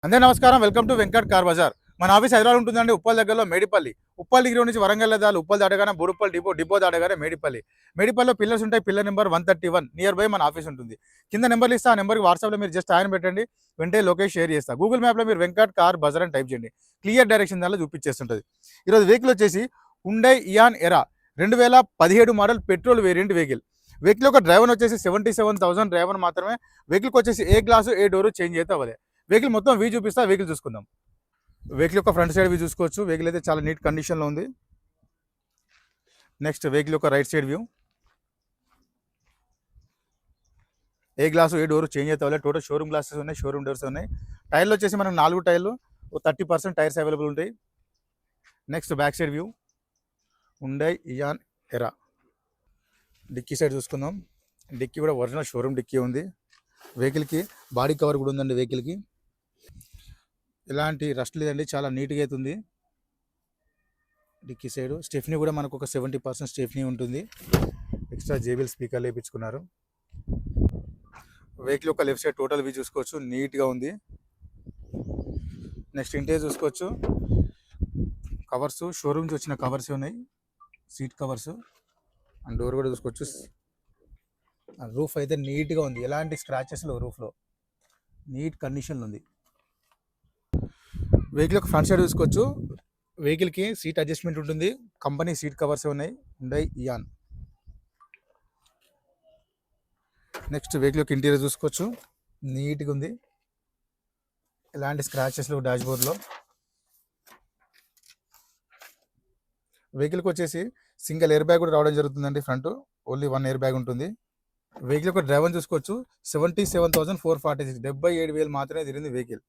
అందరికీ నమస్కారం. Welcome to Venkat car bazaar. మన ఆఫీస్ హైదరాబాద్ ఉంటుందండి, ఉప్పల్ దగ్గరలో మేడిపల్లి. ఉప్పల్ డిగ్రీ నుంచి వరంగల్ దాలు ఉప్పల్ దాటగానే బోడుప్పల్ డిపో దాటగానే మేడిపల్లిలో పిల్లర్స్ ఉంటాయి. పిల్లర్ నెంబర్ 131 నియర్ బై మన ఆఫీస్ ఉంటుంది. కింద నెంబర్లు ఇస్తా, ఆ నెంబర్కి వాట్సాప్లో మీరు జస్ట్ ఆయన పెట్టండి, వెంటనే లొకేషన్ షేర్ చేస్తా. గూగుల్ మ్యాప్లో మీరు వెంకట్ కార్ బజార్ అని టైప్ చేయండి, క్లియర్ డైరెక్షన్ దానిలో చూపించేస్తుంటుంది. ఈరోజు వెహికల్ వచ్చేసి హుండై ఇయాన్ ఎరా 2017 మోడల్ పెట్రోల్ వేరియంట్ వెహికల్ యొక్క డ్రైవర్ వచ్చేసి 77,000 డ్రైవర్ మాత్రమే. వెహికల్కి వచ్చేసి ఏ గ్లాసు ఏ డోరు చేంజ్ అయితే అవ్వలే. వెహికల్ మొత్తం వ్యూ చూపిస్తా, వెహికల్ చూసుకుందాం. వెహికల్ యొక్క ఫ్రంట్ సైడ్ వ్యూ చూసుకోవచ్చు. వెహికల్ అయితే చాలా నీట్ కండిషన్లో ఉంది. నెక్స్ట్ వెహికల్ యొక్క రైట్ సైడ్ వ్యూ. ఏ గ్లాసు ఏ డోరు చేంజ్ అయితే అవ్వలేదు. టోటల్ షోరూమ్ గ్లాసెస్ ఉన్నాయి, షోరూమ్ డోర్స్ ఉన్నాయి. టైర్లు వచ్చేసి మనకు 4 టైర్లు, 30% టైర్స్ అవైలబుల్ ఉంటాయి. Next back side view. Hyundai Eon Era. Dickey side చూసుకుందాం. డిక్కీ కూడా ఒరిజినల్ షోరూమ్ డిక్కీ ఉంది. వెహికల్కి బాడీ కవర్ కూడా ఉందండి. వెహికల్కి ఎలాంటి రస్ట్ లేదండి, చాలా నీట్గా అవుతుంది. డిక్కీ సైడ్ స్టెఫ్నీ కూడా మనకు ఒక 70% స్టెఫ్నీ ఉంటుంది. ఎక్స్ట్రా జేబీఎల్ స్పీకర్లు వేయించుకున్నారు. వెహికల్ యొక్క లెఫ్ట్ సైడ్ టోటల్ వ్యూ చూసుకోవచ్చు, నీట్గా ఉంది. నెక్స్ట్ ఇంటీరియర్ చూసుకోవచ్చు. కవర్స్ షోరూమ్ నుంచి వచ్చిన కవర్స్ ఉన్నాయి, సీట్ కవర్స్ అండ్ డోర్ కూడా చూసుకోవచ్చు. రూఫ్ అయితే నీట్గా ఉంది, ఎలాంటి స్క్రాచెస్ లేవు. రూఫ్లో నీట్ కండిషన్లో ఉంది. వెహికల్ యొక్క ఫ్రంట్ సైడ్ చూసుకోవచ్చు. వెహికల్కి సీట్ అడ్జస్ట్మెంట్ ఉంటుంది, కంపెనీ సీట్ కవర్స్ ఉన్నాయి. Hyundai Eon. నెక్స్ట్ వెహికల్ యొక్క ఇంటీరియర్ చూసుకోవచ్చు, నీట్గా ఉంది, ఎలాంటి స్క్రాచెస్ లేవు డాష్ బోర్డ్లో. వెహికల్కి వచ్చేసి సింగిల్ ఎయిర్ బ్యాగ్ కూడా రావడం జరుగుతుందండి. ఫ్రంట్ ఓన్లీ 1 ఎయిర్ బ్యాగ్ ఉంటుంది. వెహికల్ యొక్క డ్రైవర్ చూసుకోవచ్చు. 77,446, 77,000 మాత్రమే తిరిగింది వెహికల్.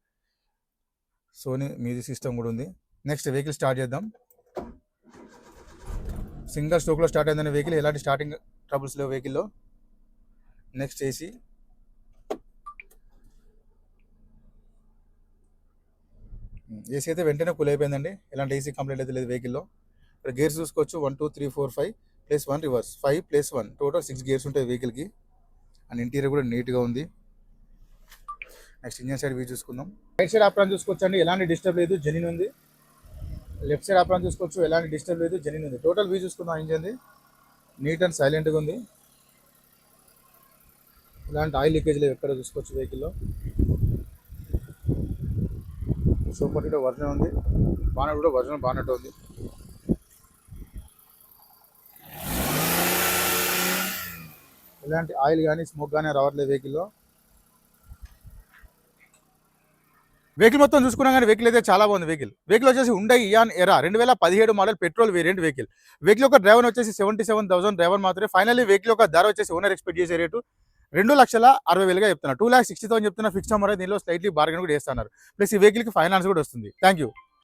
సోనీ మ్యూజిక్ సిస్టమ్ కూడా ఉంది. నెక్స్ట్ వెహికల్ స్టార్ట్ చేద్దాం. సింగల్ స్ట్రోక్లో స్టార్ట్ అయిందని వెహికల్, ఎలాంటి స్టార్టింగ్ ట్రబుల్స్ లేవు వెహికల్లో. నెక్స్ట్ ఏసీ అయితే వెంటనే కూల్ అయిపోయిందండి, ఎలాంటి ఏసీ కంప్లైంట్ అయితే లేదు వెహికల్లో. ఇక్కడ గేర్స్ చూసుకోవచ్చు. 1 2 3 4 5 +1 రివర్స్, 5 +1 టోటల్ 6 గేర్స్ ఉంటాయి వెహికల్కి. అండ్ ఇంటీరియర్ కూడా నీట్గా ఉంది. నెక్స్ట్ ఇంజన్ సైడ్ వ్యూ చూసుకుందాం. రైట్ సైడ్ ఆప్రాన్ చూసుకోవచ్చు అండి, ఎలాంటి డిస్టర్బ్ లేదు, జెన్యూన్ ఉంది. లెఫ్ట్ సైడ్ ఆప్రాన్ చూసుకోవచ్చు, ఎలాంటి డిస్టర్బ్ లేదు, జెన్యూన్ ఉంది. టోటల్ వ్యూ చూసుకుందాం. ఇంజన్ది నీట్ అండ్ సైలెంట్గా ఉంది, ఎలాంటి ఆయిల్ లీకేజ్ లేదు ఎక్కడ చూసుకోవచ్చు వెహికల్లో. సూపర్ కూడా వర్జన్ ఉంది, బానట్ కూడా వర్జన్ బానట్ ఉంది. ఎలాంటి ఆయిల్ కానీ స్మోక్ కానీ రావట్లేదు వెహికల్లో. వెహికల్ మొత్తం చూసుకున్నా కానీ వెహికల్ అయితే చాలా బాగుంది. వెహికల్ వచ్చేసి హుండై ఇయాన్ ఎరా 2017 మోడల్ పెట్రోల్ వేరియంట్ వెహికల్ యొక్క డ్రైవర్ వచ్చేసి 77,000 డ్రైవర్ మాత్రమే. ఫైనల్లీ వెహికల్ యొక్క ధర వచ్చేసి ఓనర్ ఎక్స్పెక్ట్ చేసే రేటు 2,60,000గా చెప్తున్నారు. 2,60,000 చెప్తున్నా. ఫిక్స్డ్ అమౌంట్ దీనిలో స్లైట్లీ బార్గెన్ కూడా చేస్తున్నారు. ప్లస్ ఈ వెహికల్కి ఫైనాన్స్ కూడా వస్తుంది. Thank you.